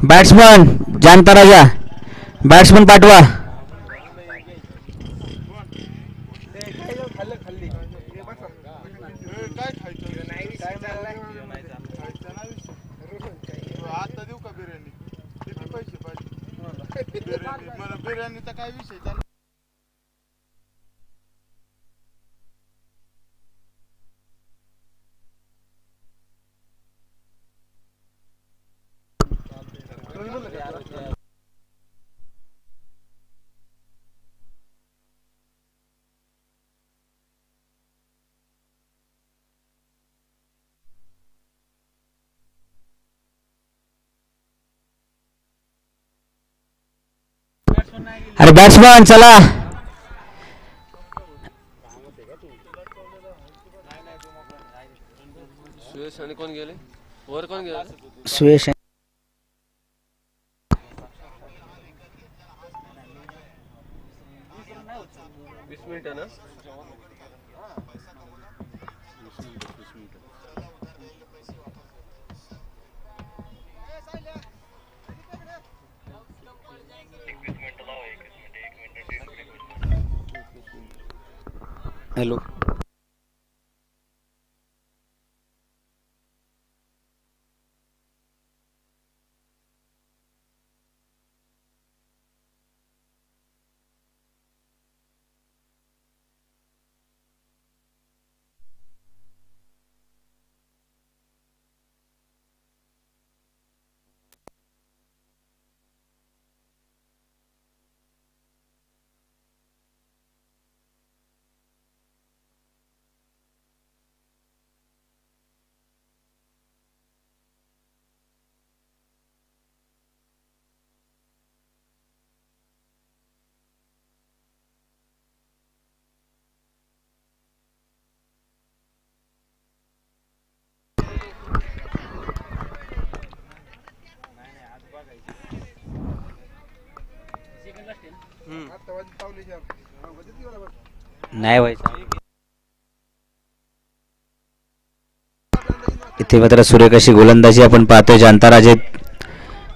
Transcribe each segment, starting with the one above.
Batsman जानता राजा, batsman पाठवा. बिर्याणीचा काय विषय चालू. अरे बॅट्समन चला. सुयश आणि कोण गेले वर, कोण गेले? सुयश. 20 मिनिट ना. हॅलो. नाही व्हायचं. इथे मात्र सूर्यकाशी गोलंदाजी आपण पाहतोय. जानताराजे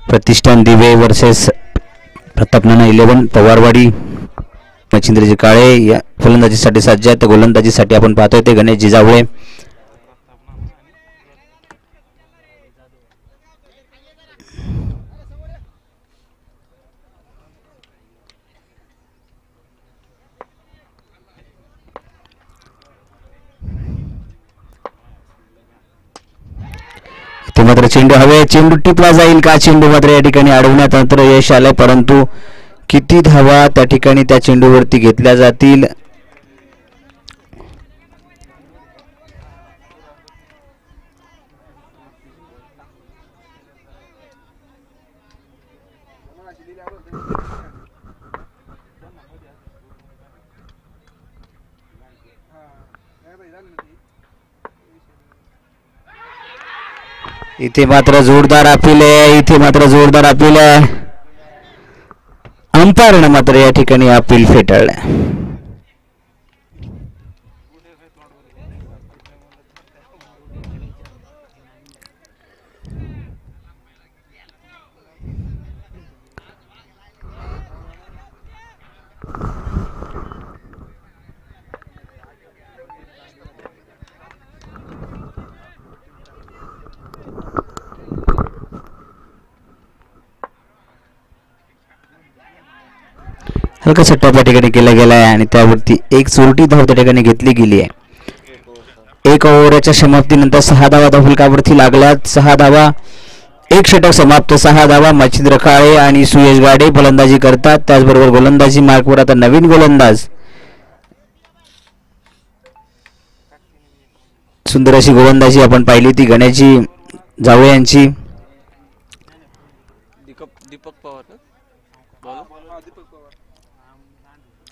प्रतिष्ठान दिवे वर्सेस प्रतापनाना 11 पवारवाडी. मच्छिंद्रजी काळे या फलंदाजीसाठी सज्ज आहेत. गोलंदाजीसाठी आपण पाहतोय ते गणेश जिजावळे. मात्र चेंडू हवे, चेंडू टिपला जाईल का? चेंडू मात्र या ठिकाणी अडवण्यात मात्र यश आलंय, परंतु किती धावा त्या ठिकाणी त्या चेंडूवरती घेतल्या जातील? इथे मात्र जोरदार अपील आहे. इथे मात्र जोरदार अपील आहे. अंपायरनं मात्र या ठिकाणी अपील फेटाळलं. हलका सट्टा त्या ठिकाणी केला गेला आहे आणि त्यावरती एक चोरटी धाव त्या ठिकाणी घेतली गेली आहे. 1 ओव्हरच्या समाप्तीनंतर 6 धावा फलकावरती लागल्यात. 6 धावा, 1 षटक समाप्त. 6 धावा. मच्छिंद्र काळे आणि सुयश गाडे फलंदाजी करतात. त्याचबरोबर गोलंदाजी मार्कवर आता नवीन गोलंदाज, सुंदर अशी गोलंदाजी आपण पाहिली ती गणेशजी जावळे यांची. दीपक पवार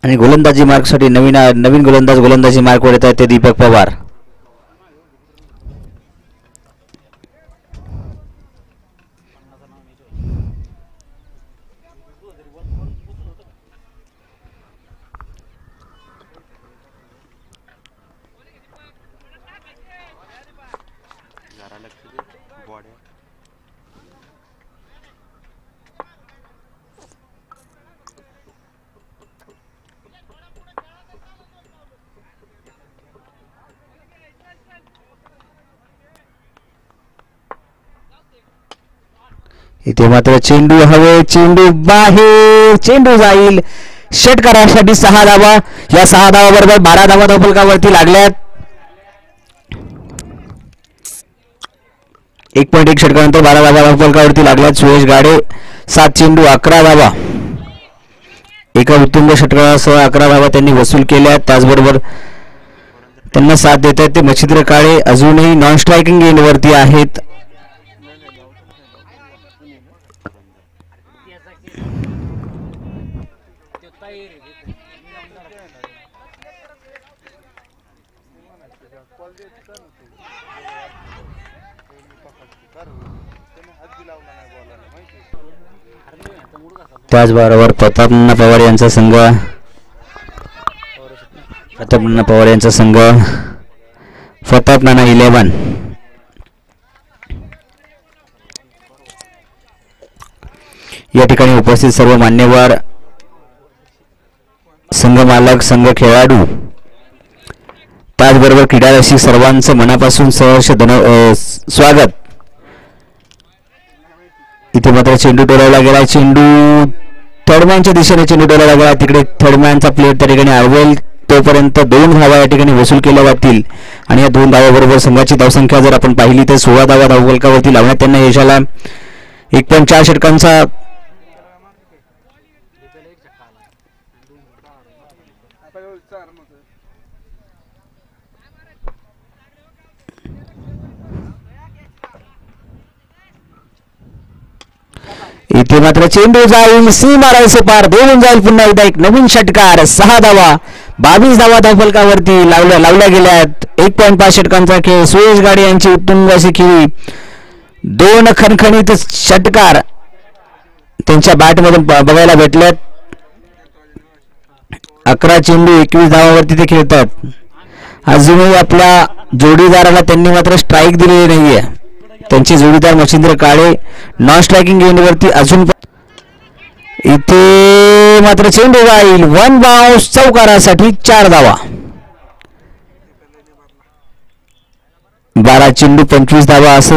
आणि गोलंदाजी मार्कसाठी नवीन गोलंदाज गोलंदाजी मार्कवर येत आहेत ते दीपक पवार. इथे मात्र चेंडू हवे, चेंडू बाहेर, चेंडू जाईल षटकारासाठी 6 धावा. या 6 धावा बरोबर 12 धावा धावफलकावरती लागल्यात. 1.1 षटकानंतर 12 धावा धावफलकावरती लागल्यात. सुयश गाडे 7 चेंडू 11 धावा, एका उत्तुंग षटकारासह 11 धावा त्यांनी वसूल केल्या. त्याचबरोबर त्यांना साथ देत आहेत ते मच्छिंद्र काळे अजूनही नॉन स्ट्रायकिंग एंडवरती आहेत. त्याचबरोबर प्रतापनाना पवार यांचा संघ प्रतापनाना 11. या ठिकाणी उपस्थित सर्व मान्यवर, संघ मालक, संघ खेळाडू, त्याचबरोबर क्रीडा रसिक सर्वांचं मनापासून सहर्ष स्वागत. इथे मात्र चेंडू टोलावला गेला, चेंडू थर्डमॅनच्या दिशेने चेंडू टोलावला गेला. तिकडे थर्डमॅनचा प्लेअर त्या ठिकाणी आळवेल तोपर्यंत 2 धावा या ठिकाणी वसूल केल्या जातील. आणि या 2 धावाबरोबर संघाची धावसंख्या जर आपण पाहिली तर 16 धावा धावफलकावरती लावण्यात त्यांना यश आला. 1.4 षटकांचा इथे मात्र चेंडू जाईल सीमारेषे पार, देऊन जाईल पुन्हा एकदा एक नवीन षटकार. 6 धावा 22 धावा धावफलकावरती लावल्या गेल्यात. 1.5 षटकांचा खेळ. सुयश गाडे यांची उत्तुंग अशी खेळी, 2 खणखणीत षटकार त्यांच्या बॅटमधून बघायला भेटल्यात. 11 चेंडू 21 धावावरती ते खेळतात. अजूनही आपल्या जोडीदाराला त्यांनी मात्र स्ट्राईक दिलेली नाहीये. त्यांचे जोडीदार मच्छिंद्र काळे नॉन स्ट्रायकिंग एंडवरती अजून. इथे मात्र चेंडू जाईल 1 बाउन्स चौकारासाठी 4 धावा. 12 चेंडू 25 धावा असं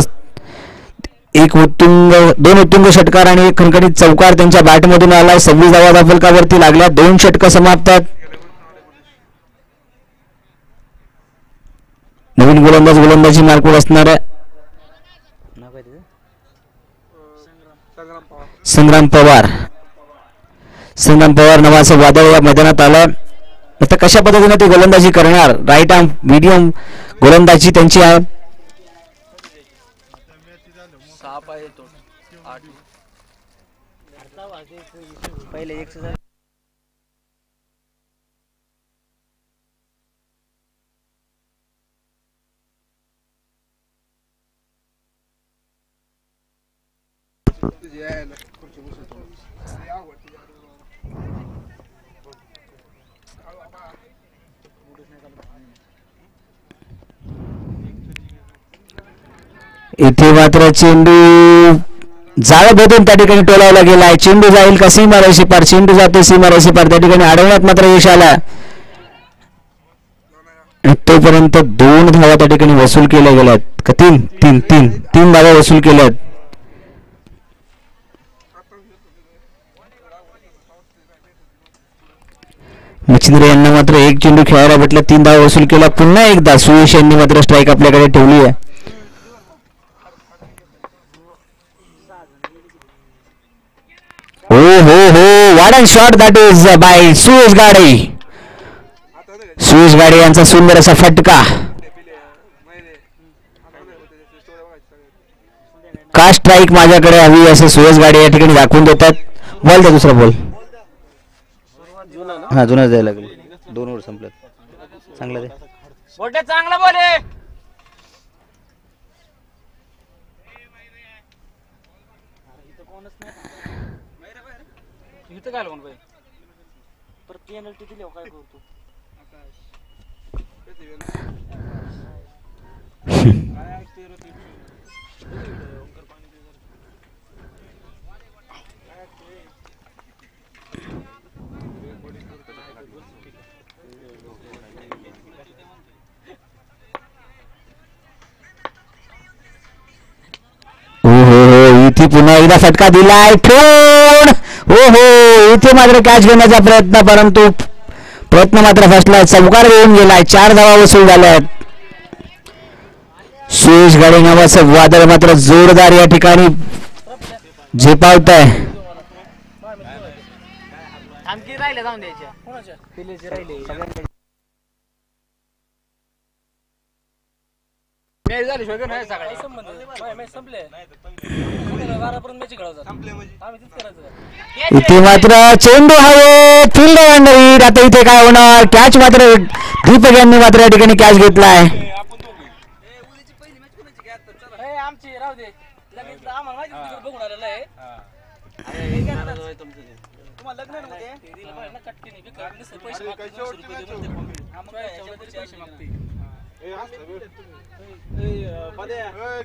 2 उत्तुंग षटकार आणि 1 खणखणीत चौकार त्यांच्या बॅटमधून आला. 26 धावा धावफलकावरती लागल्या. 2 षटकं समाप्तात. नवीन गोलंदाजी मार्कवर असणार आहे संग्राम पवार नावाचं वादळ या मैदानात आलं. आता कशा पद्धतीने ते गोलंदाजी करणार? राईट आर्म मीडियम गोलंदाजी त्यांची आहे. 6 पाय तो 8 पहिले 1 इथे मात्र चेंडू जाळभेदून त्या ठिकाणी टोलावला गेलाय. चेंडू जाईल का सीमारेषे पार? चेंडू जाते सीमारेषे पार. त्या ठिकाणी अडवण्यात मात्र यश आला. तोपर्यंत 2 धावा त्या ठिकाणी वसूल केल्या गेल्यात का? 3 धावा वसूल केल्यात. मच्छिंद्र यांना मात्र 1 चेंडू खेळायला भेटला. 3 धावा वसूल केला. पुन्हा एकदा सुयश यांनी मात्र स्ट्राईक आपल्याकडे ठेवली आहे. हो वाडन shot that is by Suyash Gade यांचा सुंदर असा फटका. का स्ट्राईक माझ्याकडे हवी असं सुयश गाडे या ठिकाणी दाखवून देतात. बॉल द्या, दुसरा बॉल. हा जुना द्यायला लागले. 2 ओव्हर संपल्यात. चांगला दे. चांगला बॉल आहे. इथं काय कोण बाई पर पेनल्टी दिली काय करतो? इथे पुन्हा पुन्हा एकदा फटका दिलाय ठोण. हो हो, इथे मात्र कॅच घेण्याचा परंतु प्रयत्न मात्र फसला. चौकार येऊन गेलाय. 4 धावा वसूल झाल्या आहेत. सुयश गाडे नावाचं वादळ मात्र जोरदार या ठिकाणी झेपावत आहे. आणखी राहिले जाऊन द्यायच्या कोणाच्या पिलेचे राहिले सगळ्यांचे मॅच झाली शोधून नाही सगळे संबंध मॅच संपले 12 मॅच खेळवतात संपले म्हणजे आम्ही तेच करायचं. इथे मात्र चेंडू हवे फील्ड बाउंडरी. आता इथे काय होणार. कॅच मात्र दीपक यांनी मात्र या ठिकाणी कॅच घेतलाय. आमची राहू दे लगेच आम्हाला माहिती बघून आलेलं आहे. तुम्हाला लग्न नव्हते कटकीने पैसे मागते.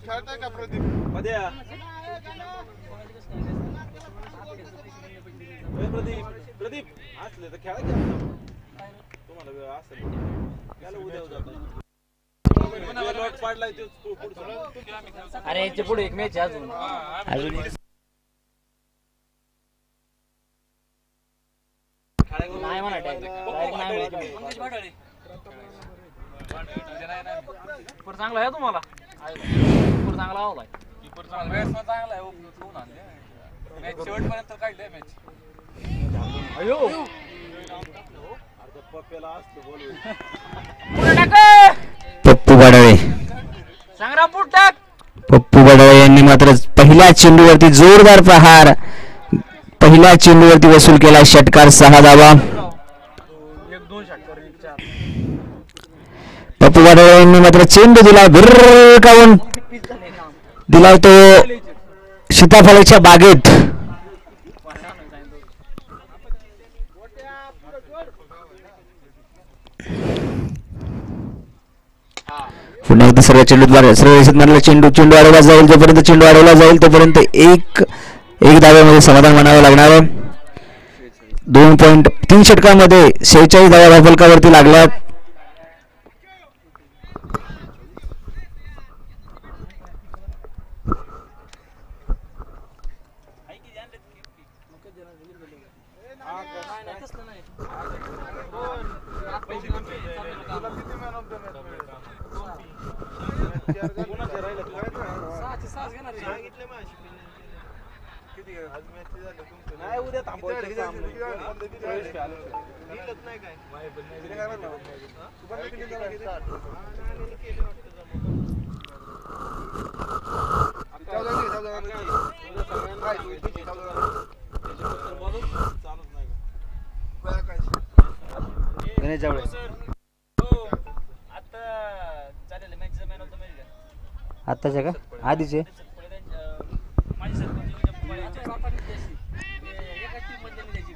खेळताय का प्रदीप? प्रदीप असले तर खेळा तुम्हाला असेल उद्या पाडलाय. अरे याच्या पुढे एक मॅच आहे अजून नाही म्हणा चांगला आहे तुम्हाला चांगला आवलाय शेवटपर्यंत काढले मॅच. पप्पू बडाळे संग्राम पुढ टाक. पप्पू बडाळे यांनी मात्र पहिल्या चेंडूवरती जोरदार प्रहार. पहिल्या चेंडूवरती वसूल केला षटकार. 6 धावा. पप्पू बडाळे यांनी मात्र चेंडू दिला भिरकावून दिला तो सीताफळाच्या बागेत. पुन्हा एकदा सर्व चेंडूद्वारे सर्व चेंडू अडवला जाईल. जोपर्यंत चेंडू अडवला जाईल तोपर्यंत एक धाव्यामध्ये समाधान मानावं लागणार आहे. 2.3 षटकामध्ये 46 धावा धावफलकावरती लागल्यात. आताच्या का आधीचे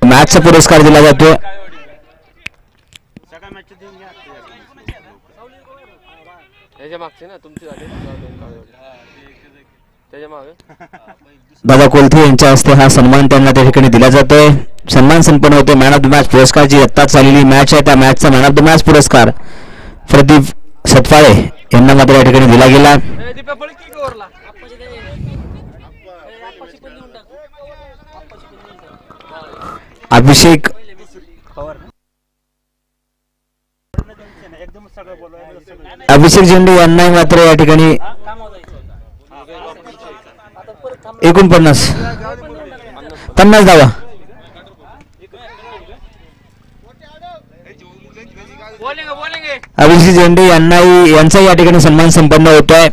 मॅचचा पुरस्कार दिला जातो. दादा कोलथे यांच्या हस्ते हा सन्मान त्यांना त्या ठिकाणी दिला जातोय. सन्मान संपन्न होतो. मॅन ऑफ द मॅच पुरस्कार जी आत्ताच झालेली मॅच आहे त्या मॅचचा मॅन ऑफ द मॅच पुरस्कार प्रदीप सतफाळे यांना मात्र या ठिकाणी दिला गेला. अभिषेक झेंडे यांना मात्र या ठिकाणी 49 धावा. अभिषेक झेंडे यांचा या ठिकाणी सन्मान संपन्न होतोय.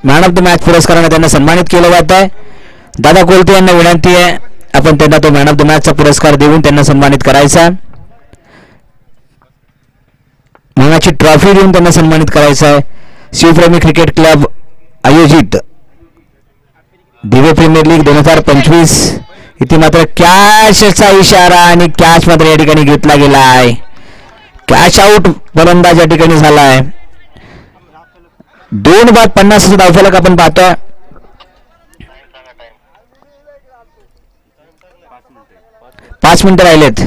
मॅन ऑफ द मॅच पुरस्काराने त्यांना सन्मानित केलं जात आहे. दादा कोलते यांना विनंती आहे आपण त्यांना तो मॅन ऑफ द मॅचचा पुरस्कार देऊन त्यांना सन्मानित करायचा. मानाची ट्रॉफी देऊन त्यांना सन्मानित करायचा आहे. शिवप्रेमी क्रिकेट क्लब आयोजित दिवे प्रीमियर लीग 2025 इथे मात्र कॅशचा इशारा आणि कॅच मात्र या ठिकाणी घेतला गेला आहे. कॅच आउट फलंदाज या ठिकाणी झाला आहे. 2 बाद 50 धावफलक आपण पाहतोय. 5 मिनिटं राहिलेत.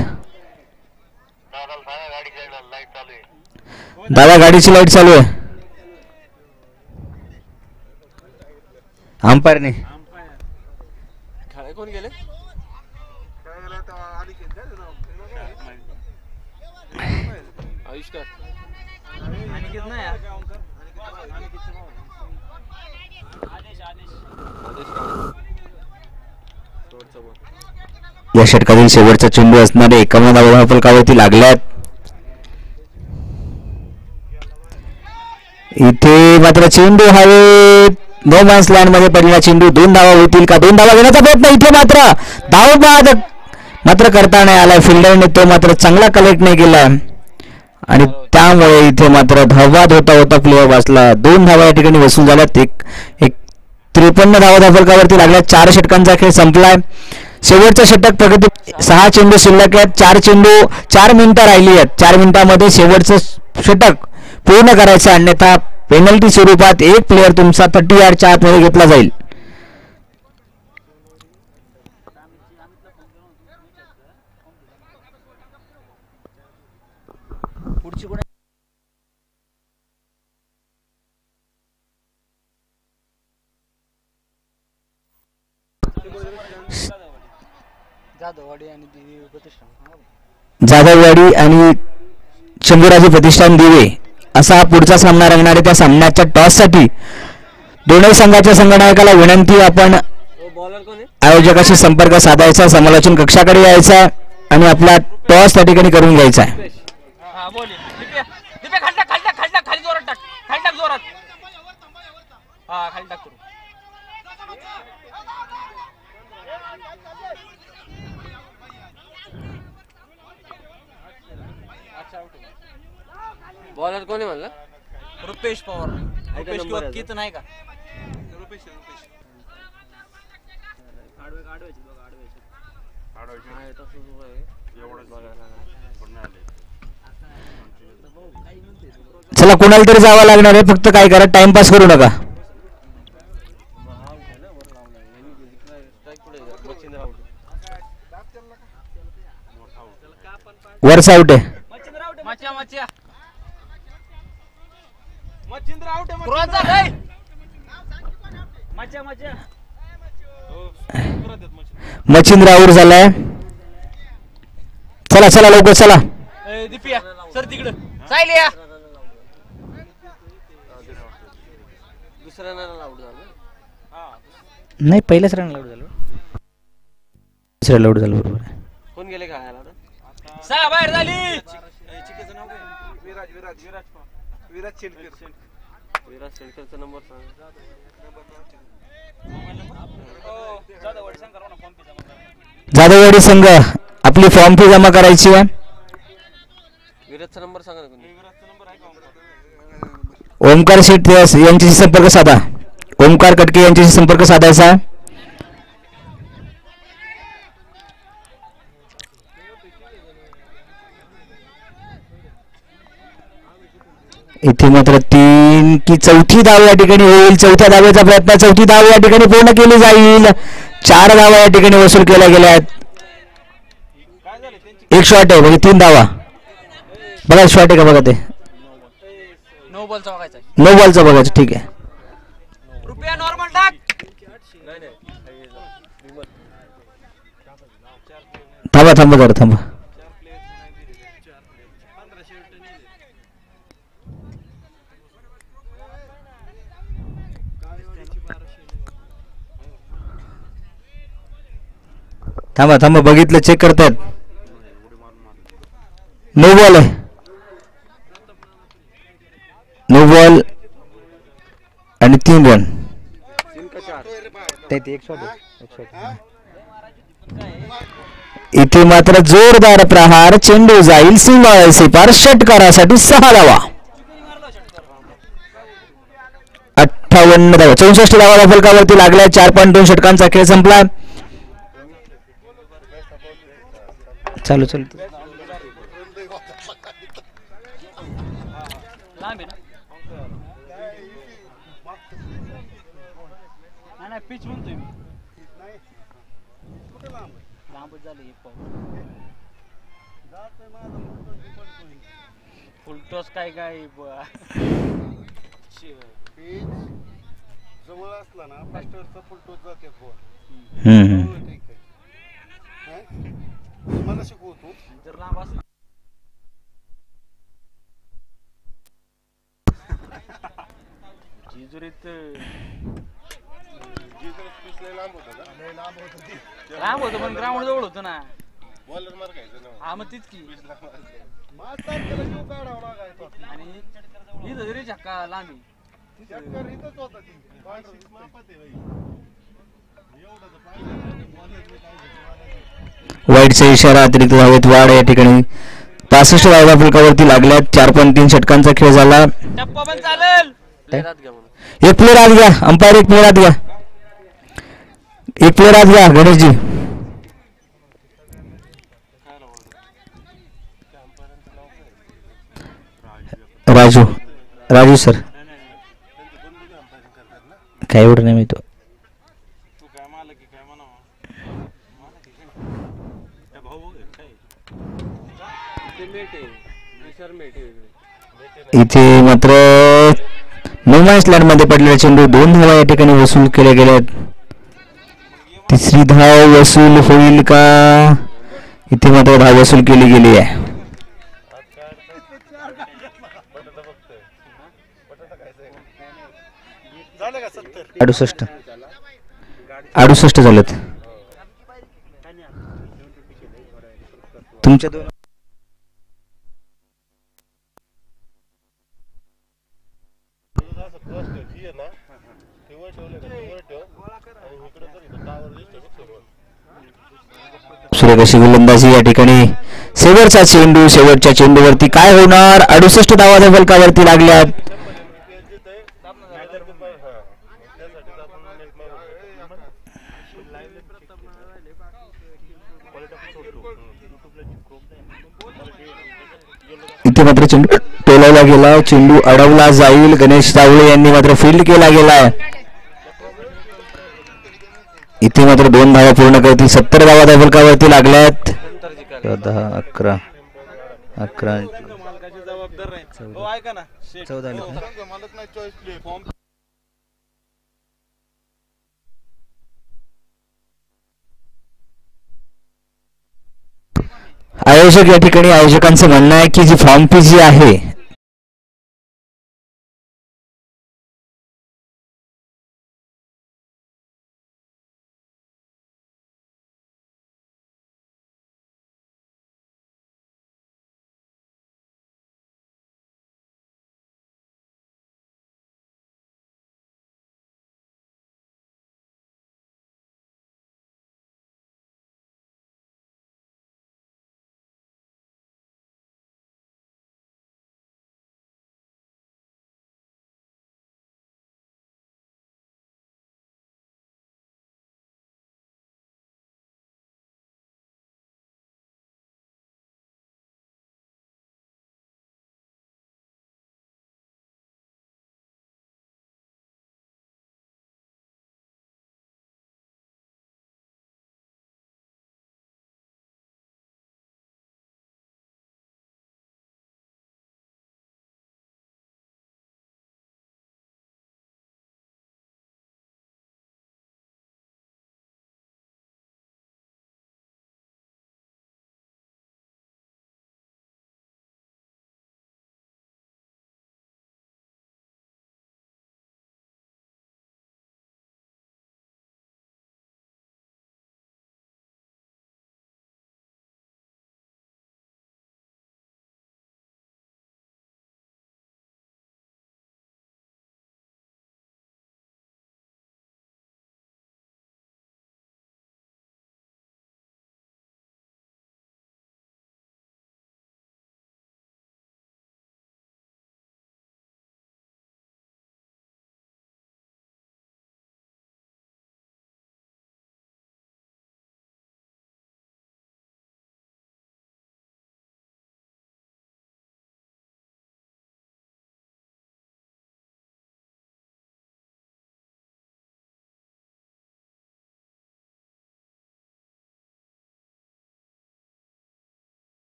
दादा गाडीची लाईट चालू आहे. अंपायरने खेळायला कोण गेले आयुष्कार अनिकेत नाही यार. या षटकातील शेवटचा चेंडू असणारे एकावन्न धावा फलकावरती लागल्यात. इथे मात्र चेंडू हवेत नो मॅन्स लँड मध्ये पडलेला चेंडू. 2 धावा होतील का? 2 धावा घेण्याचा प्रयत्न इथे मात्र धावबाद मात्र करता नाही आला. फिल्डरने तो मात्र चांगला कलेक्ट नाही केला आणि त्यामुळे इथे मात्र धावबाद होता होता प्लेअर वाचला. 2 धावा या ठिकाणी वसूल झाल्यात. एक 53 धावा फलकावरती लागल्या. 4 षटकांचा खेळ संपलाय. शेवटचं षटक प्रगती. 6 चेंडू शिल्लक आहेत. 4 चेंडू 4 मिनिटं राहिली आहेत. 4 मिनिटांमध्ये शेवटचं षटक पूर्ण करायचं, अन्यथा पेनल्टी स्वरूपात एक प्लेअर तुमचा 30 यार्डच्या आतमध्ये घेतला जाईल. पुढची कोण जाधववाडी आणि दिवी प्रतिष्ठान. जाधववाडी आणि शंभूराजे प्रतिष्ठान दिवे असा हा पुढचा सामना रंगणार आहे. त्या सामन्याच्या टॉससाठी दोन्ही संघाच्या संघनायकाला विनंती, आपण बॉलर कोण आहे आयोजकाशी संपर्क साधायचा, समालोचन कक्षाकडे यायचा आणि आपला टॉस त्या ठिकाणी करून घ्यायचा आहे. हा बोल दिप्या दिप्या खाली टाक खाली टाक खाली टाक खाली जोरात टाक खाली टाक जोरात हा खाली टाक करू बॉलर कोण आहे म्हणलं रुपेश पवार. रुपेश किंवा कित नाही का? चला कोणाला तरी जावं लागणार आहे. फक्त काय करा, टाइमपास करू नका. वरचा आउट आहे. मच्छा मच्छा मच्छिंद्र आउट आहे क्रोज जा रे मजा मजा. मच्छिंद्र आउट झालाय. चला चला लवकर चला. ए दिप्या सर तिकडं सायली या दुसऱ्या नाला आउट झालं नाही, पहिल्याच रन आउट झालं. दुसऱ्याला आउट झालं. बरोबर आहे. कोण गेले खेळायला आता सहा बाहेर झाली. चिकेचं नाव काय विराज विराज विराज विराज शेलकर विराज शेलकरचा नंबर सांग जाधववाडी संघ आपली फॉर्म फी जमा करायची आहे. विराजचा नंबर सांगा ना कोणी ओमकार शेठ यांच्याशी संपर्क साधा. ओमकार कटके यांच्याशी संपर्क साधायचा. इथे मात्र 3 की 4थी धाव या ठिकाणी होईल. 4थ्या धावेचा प्रयत्न, 4थी धाव या ठिकाणी पूर्ण केली जाईल. 4 धावा या ठिकाणी वसूल केल्या गेल्या आहेत. एक शॉट आहे बघा, 3 धावा बघा. शॉट आहे का बघा, ते नो बॉलचा बघायचा नो बॉलचं बघायचं. ठीक आहे. रुपया नॉर्मल टाक. थांबा थांबा जरा थांबा. थांबा थांबा बघितलं, चेक करतायत. नो बॉल आहे. नो बॉल आणि 3 रन. इथे मात्र जोरदार प्रहार, चेंडू जाईल सीमाळ्याचे पार. षटकारासाठी 6 धावा. 58 धावा, 64 धावा फलकावरती लागल्या. 4.2 षटकांचा खेळ संपला. चालू चालू लांब आहे ना नाही पिच म्हणतोय मी. लांबच झालं एक पाऊल. फुलटॉस काय काय जवळ असला ना फास्टरचा फुल टोच जाते हम्म. मला शिकवतो जर लांब असलं जिजुरीत लांब होतं का लय लांब होतं ते लांब होतं पण ग्राउंड जवळ होतं ना. बॉलर मार खायचं ना हा मग तीच की. मास्तर त्याला जीव काढावा लागायचा आणि इथं जरी झक्का लांबी चक्कर इथंच होता ती पांढरं मापात आहे बाई एवढं तर पाहिजे बॉलर काय वाईटचा इशारा, अतिरिक्त धावेत वाढ या ठिकाणी 65 धावा फलकावरती लागल्यात. 4.3 षटकांचा खेळ झाला. टप्पा पण चालेल. प्लेअरात घ्या म्हणून एक प्लेअर आत घ्या, अंपायर एक प्लेअर आत घ्या, एक प्लेअर आत घ्या गणेशजी. राजू राजू सर काय एवढं नाही माहिती. तू काय मालक की काय म्हणावं मालक की काय भाऊ बघ काय ते मेट आहे विचार मेट आहे इथे मात्र नो मॅन्स लँड मध्ये पडलेला चेंडू 2 धावा या ठिकाणी वसूल केल्या गेल्यात. तिसरी धाव वसूल होईल का? इथे मात्र धाव वसूल केली गेली आहे. 68 68 झालेत तुमच्या दोन. सुरेख अशी गोलंदाजी या ठिकाणी. शेवटच्या चेंडूवरती काय होणार? 68 धावा फलकावरती लागल्यात. इथे मात्र चेंडू टोलावला गेला, चेंडू अडवला जाईल. गणेश सावळे यांनी मात्र फील्ड केला गेलाय. इथे मात्र 2 धावा पूर्ण करतील. 70 धावा त्या फलकावरती लागल्यात. 10 11 11 मालकाची जबाबदार राहील हो ऐका ना 14 मालक नाही चॉईस प्ले फॉर्म आयोजक या ठिकाणी आयोजकांचं म्हणणं आहे की जी फॉर्म फी जी आहे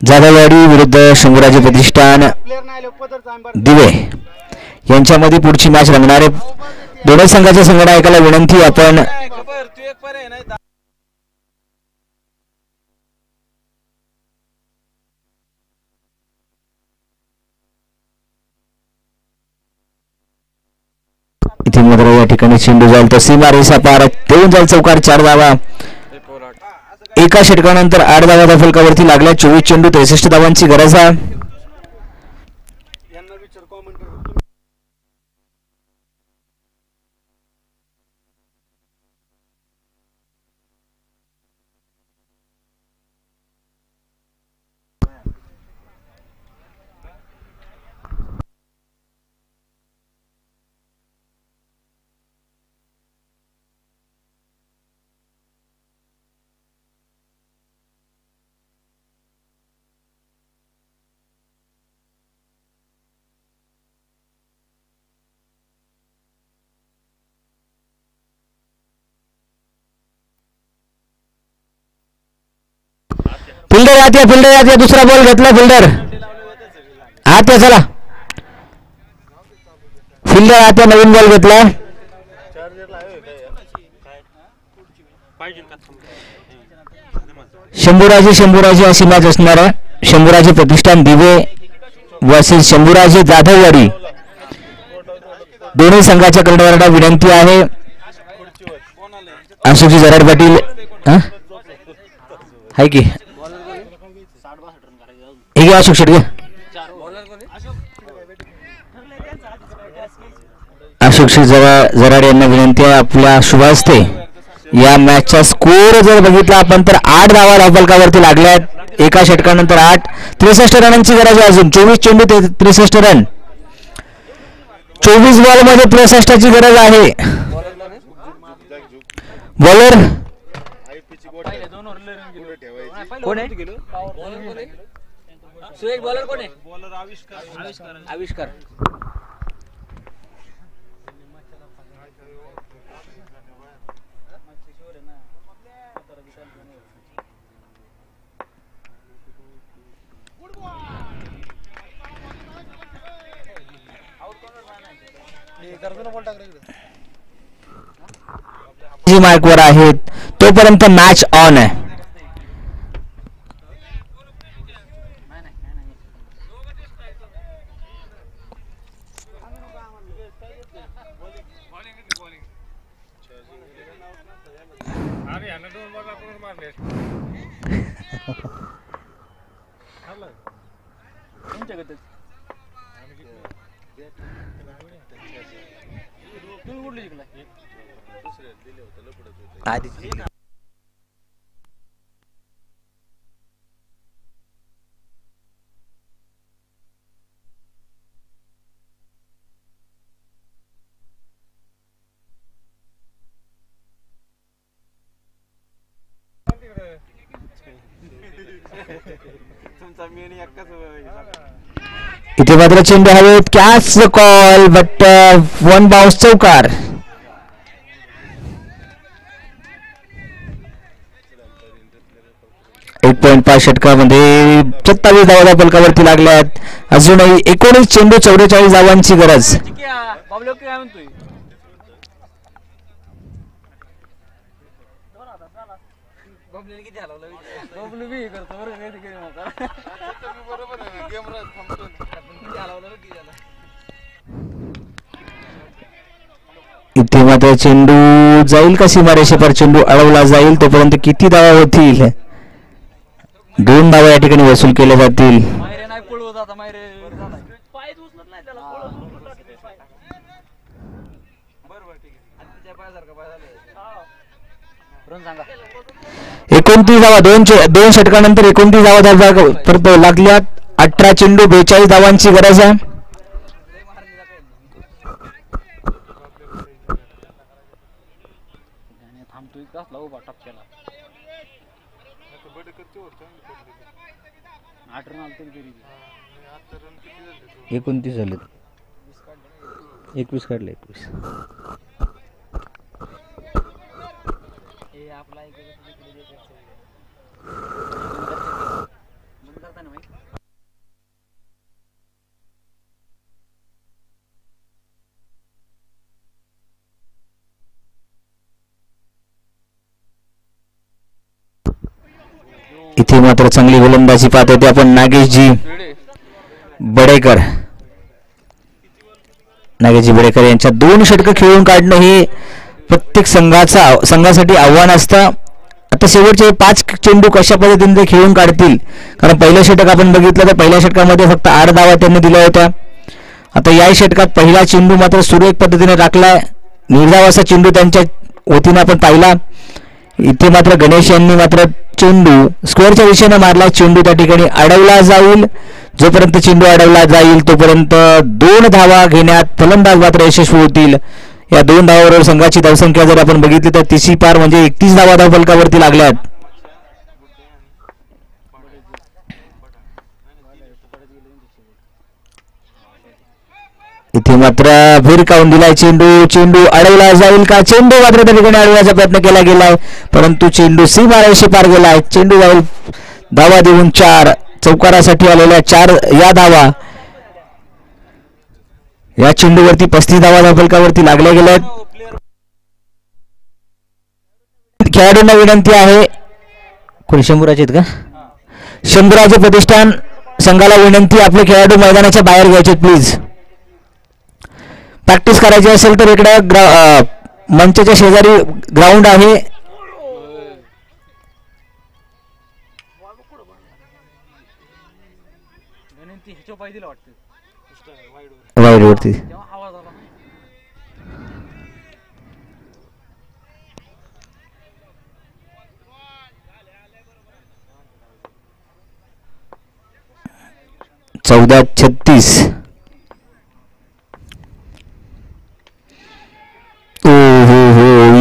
जाधववाडी विरुद्ध शंभूराजे प्रतिष्ठान दिवे यांच्यामध्ये पुढची मॅच रंगणार आहे. दोन्ही संघाच्या संघनायकाला विनंती, आपण खबर तू एक पर्याय नाही इथे मात्र या ठिकाणी चेंडू जाईल तर सीमा रेषा पार, देऊन जाईल चौकार, 4 धावा. एका षटकानंतर 8 धावा त्या फलकावरती लागल्या. 24 चेंडू 63 धावांची गरज आहे. फिल्डर आत या, दुसरा बॉल घेतला फिल्डर आत या, चला फिल्डर आत या, नवीन बॉल घेतला. शंभूराजे अशी मॅच असणार आहे. शंभूराजे प्रतिष्ठान दिवे वर्सेस शंभूराजे जाधववाडी. दोन्ही संघाच्या कर्णधारांना विनंती आहे, अशोकजी जराड पाटील आहे की हे घ्या, अशोक शेट घ्या. अशोक शेट जराड यांना विनंती आहे, आपल्या शुभ हस्ते या मॅचचा स्कोर जर बघितला आपण तर 8 धावा धावफलकावरती लागल्यात. एका षटकानंतर 8, 63 रनांची गरज आहे अजून. 24 चेंडू 63 रन, 24 बॉल मध्ये 63ची गरज आहे. बॉलर कोण आहे? सुरेश बॉलर कोण आहे? आविष्कार. मार्क वर आहेत तोपर्यंत मॅच ऑन आहे. इथे मात्र चेंडू हवेत, कॅच कॉल, बट 1 बाउन्स, चौकार. एक 1.5 षटकामध्ये 27 धावा फलकावरती लागल्यात. अजूनही 19 चेंडू 44 धावांची गरज. इथे मात्र चेंडू जाईल का सीमारेषेवर? चेंडू अडवला जाईल. तोपर्यंत किती धावा होतील? 2 धावा या ठिकाणी वसूल केल्या जातील. एकोणतीस धावा 2 षटकानंतर 29 धावा परत लागल्यात. 18 चेंडू 42 धावांची गरज आहे. एकोणतीस झाले, 21 काढले. 21 आपला इथे मात्र चांगली गोलंदाजी पाहत होते आपण नागेशजी बडेकर. नागेशजी बडेकर यांच्या 2 षटकं खेळून काढणं हे प्रत्येक संघासाठी आव्हान असतं. आता शेवटचे 5 चेंडू कशा पद्धतीने ते खेळून काढतील, कारण पहिलं षटक आपण बघितलं तर पहिल्या षटकामध्ये फक्त 8 धावा त्यांनी दिल्या होत्या. आता या षटकात पहिला चेंडू मात्र सुरेख पद्धतीने टाकलाय. निर्धाव असा चेंडू त्यांच्या वतीने आपण पाहिला. इथे मात्र गणेश यांनी मात्र चेंडू स्क्वेअरच्या दिशेने मारला. चेंडू त्या ठिकाणी अडवला जाईल. जोपर्यंत चेंडू अडवला जाईल तोपर्यंत 2 धावा घेण्यात फलंदाज मात्र यशस्वी होतील. या 2 धावाबरोबर संघाची धावसंख्या जर आपण बघितली तर तिसरी पार म्हणजे 31 धावा धावफलकावरती लागल्यात. इथे मात्र भिरकावून दिलाय चेंडू अडवला जाईल का? चेंडू मात्र त्या ठिकाणी अडवण्याचा प्रयत्न केला गेलाय, परंतु चेंडू सीमारेषे पार गेलाय. चेंडू जाईल धावा देऊन 4 चौकारासाठी आलेल्या 4 या धावा या चेंडूवरती 35 धावा धावफलकावरती लागल्या गेल्या. खेळाडूंना विनंती आहे, कोणी शंभूराजे आहेत का? शंभूराजे प्रतिष्ठान संघाला विनंती, आपले खेळाडू मैदानाच्या बाहेर घ्यायचे प्लीज. प्रॅक्टिस करायची असेल तर इकडे मंचाच्या शेजारी ग्राउंड आहे. वाईडवरती चौदा 36.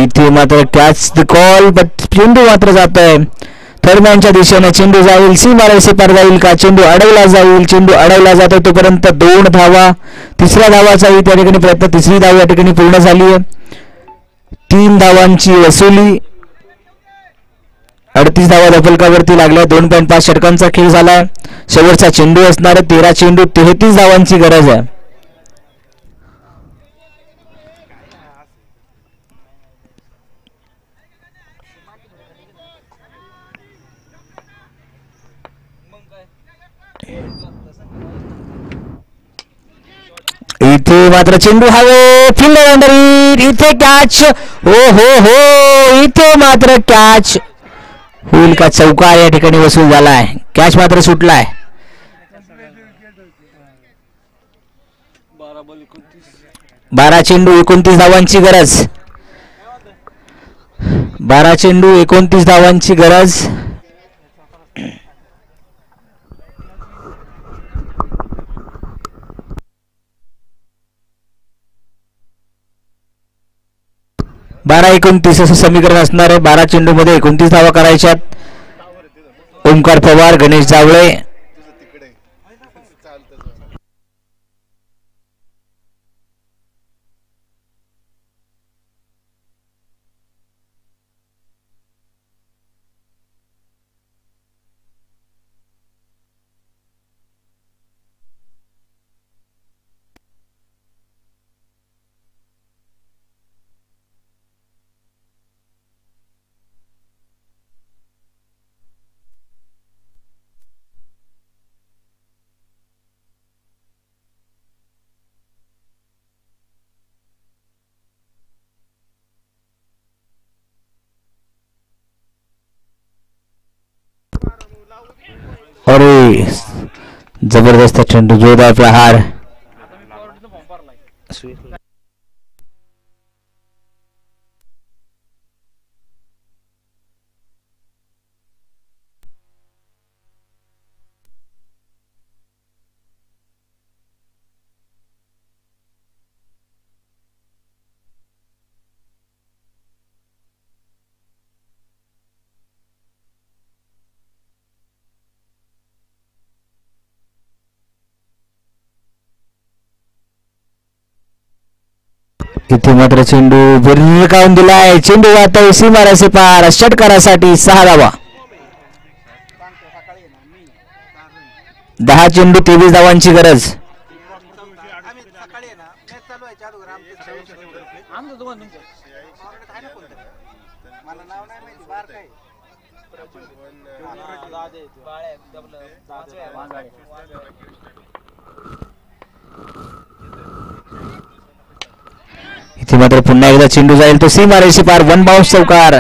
इथे मात्र कॅच द कॉल, बट चेंडू मात्र जातोय थर्मॅनच्या दिशेने. चेंडू जाईल सीमारेषे पार जाईल का? चेंडू अडवला जाईल. चेंडू अडवला जातो तोपर्यंत 2 धावा. तिसऱ्या धावाचाही त्या ठिकाणी प्रयत्न. तिसरी धाव या ठिकाणी पूर्ण झाली आहे. 3 धावांची वसुली. 38 धावा धावफलकावरती लागल्या. 2.5 षटकांचा खेळ झालाय. शेवटचा चेंडू असणार 13 चेंडू 33 धावांची गरज आहे. इथे मात्र चेंडू हवे, फील्ड बाउंडरी. इथे कॅच. हो इथे मात्र कॅच होईल का? चौकार या ठिकाणी वसूल झालाय. कॅच मात्र सुटलाय. 12 चेंडू 29 धावांची गरज. 12 चेंडू 29 धावांची गरज. बारा 29 असं समीकरण असणार आहे. 12 चेंडू मध्ये 29 धावा करायच्यात. ओमकार पवार, गणेश जावळे. अरे जबरदस्त चेंडू, जोरदार प्रहार. इथे मात्र चेंडू भिरकावून दिलाय. चेंडू वाहतोय सीमारेषे पार. षटकारासाठी 6 धावा. 10 चेंडू 23 धावांची गरज. इथे मात्र पुन्हा एकदा चेंडू जाईल तो सीमारेषे पार. 1 बाउन्स चौकार.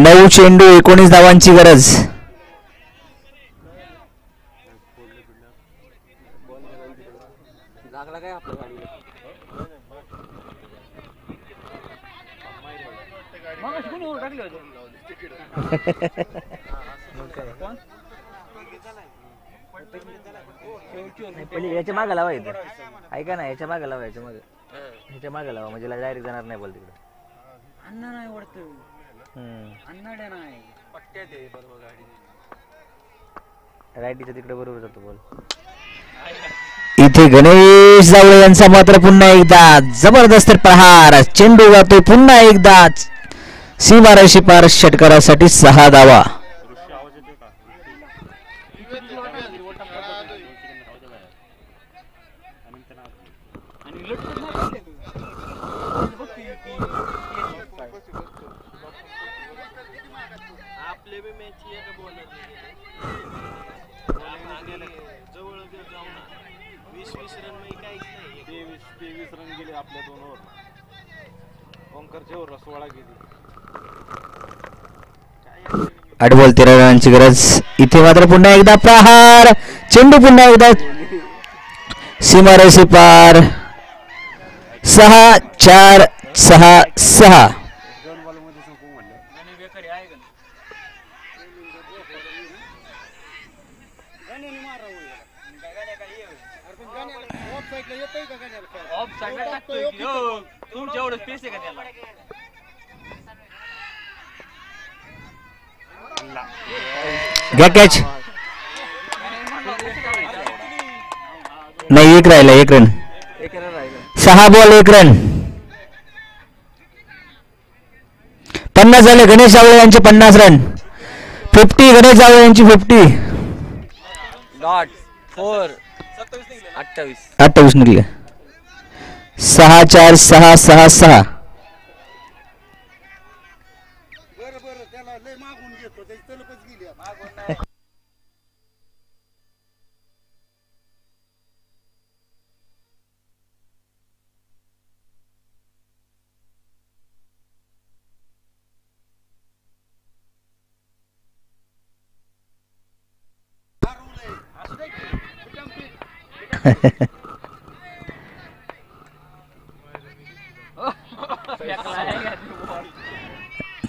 9 चेंडू 19 धावांची गरज. लागला काय आपल्या गाडीला मग कोणी ओढ टाकले होते पहिले याच्या मागे लावा इथे. ऐका ना, याच्या मागे लावा, ह्याच्या मागे लावा म्हणजे डायरेक्ट जाणार नाही बॉल तिकडे. अण्णा नाही ओढतो अण्णाड्या नाही पट्ट्या दे बरोबर गाडी. राईटीच्या तिकडे बरोबर जातो बॉल. इथे गणेश जावळे यांचा मात्र पुन्हा एकदा जबरदस्त प्रहार. चेंडू जातोय पुन्हा एकदा सीमारेषे पार. षटकारासाठी 6 धावा. आपले बी मॅच एक बॉलर जवळ जाऊन 20-20 रन मध्ये काहीच नाही. 23 रन गेले आपल्या 2 ओव्हर. ओंकारच्या ओव्हर 16 गेली. 8 बॉल 13 रनांची गरज. इथे मात्र पुन्हा एकदा प्रहार. चेंडू पुन्हा एकदा सीमारेषे पार. 6-4 6-6. ऑफ साईडला टाकतोय की हो तुमच्या एवढं स्पेस आहे का त्याला घ्या कॅच. नाही, 1 राहिला. 1 रन. 6 ball 1 run. 50 झाले गणेश जावळे यांचे. 50 रन. 50 गणेश जावळे यांची. 50 डॉट 4 28 28 निघले. 6-4 6-6-6.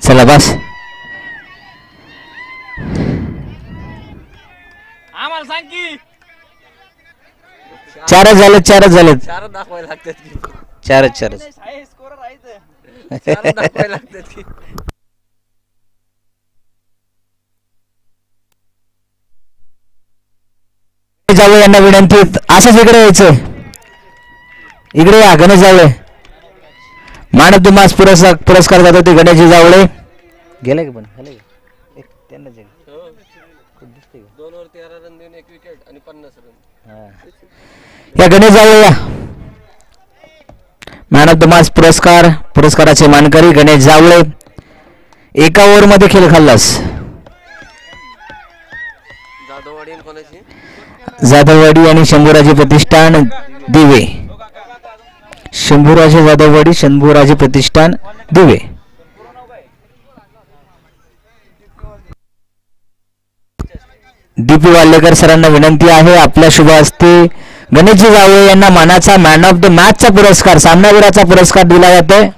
चला बस. आम्हाला सांग की 4 झालेत. 4 झालेत. 4 दाखवायला लागतात की 4 आहे स्कोर राहायचं 4 दाखवायला लागतात की. जावळे यांना विनंती. असंच इकडे यायचं. इकडे या गणेश जावळे. मान ऑफ द मॅच पुरस्कार जातो ते गणेश जावळे. गेले की पण झाले त्यांना 2 ओव्हर 13 रन देऊन 1 विकेट आणि 50 रन. या गणेश जावळे या. मॅन ऑफ द मॅच पुरस्काराचे मानकरी गणेश जावळे. 1 ओव्हरमध्ये खेळ खाल्लास. जाधववाडी आणि कोणाची जाधववाडी आणि शंभूराजे प्रतिष्ठान दिवे. शंभूराजे जाधववाडी शंभूराजे प्रतिष्ठान दिवे. दीपी वाल्लेकर सरांना विनंती आहे आपल्या शुभ हस्ते गणेशजी जावळे यांना मानाचा मॅन ऑफ द मॅचचा पुरस्कार सामनावीराचा पुरस्कार दिला जातोय.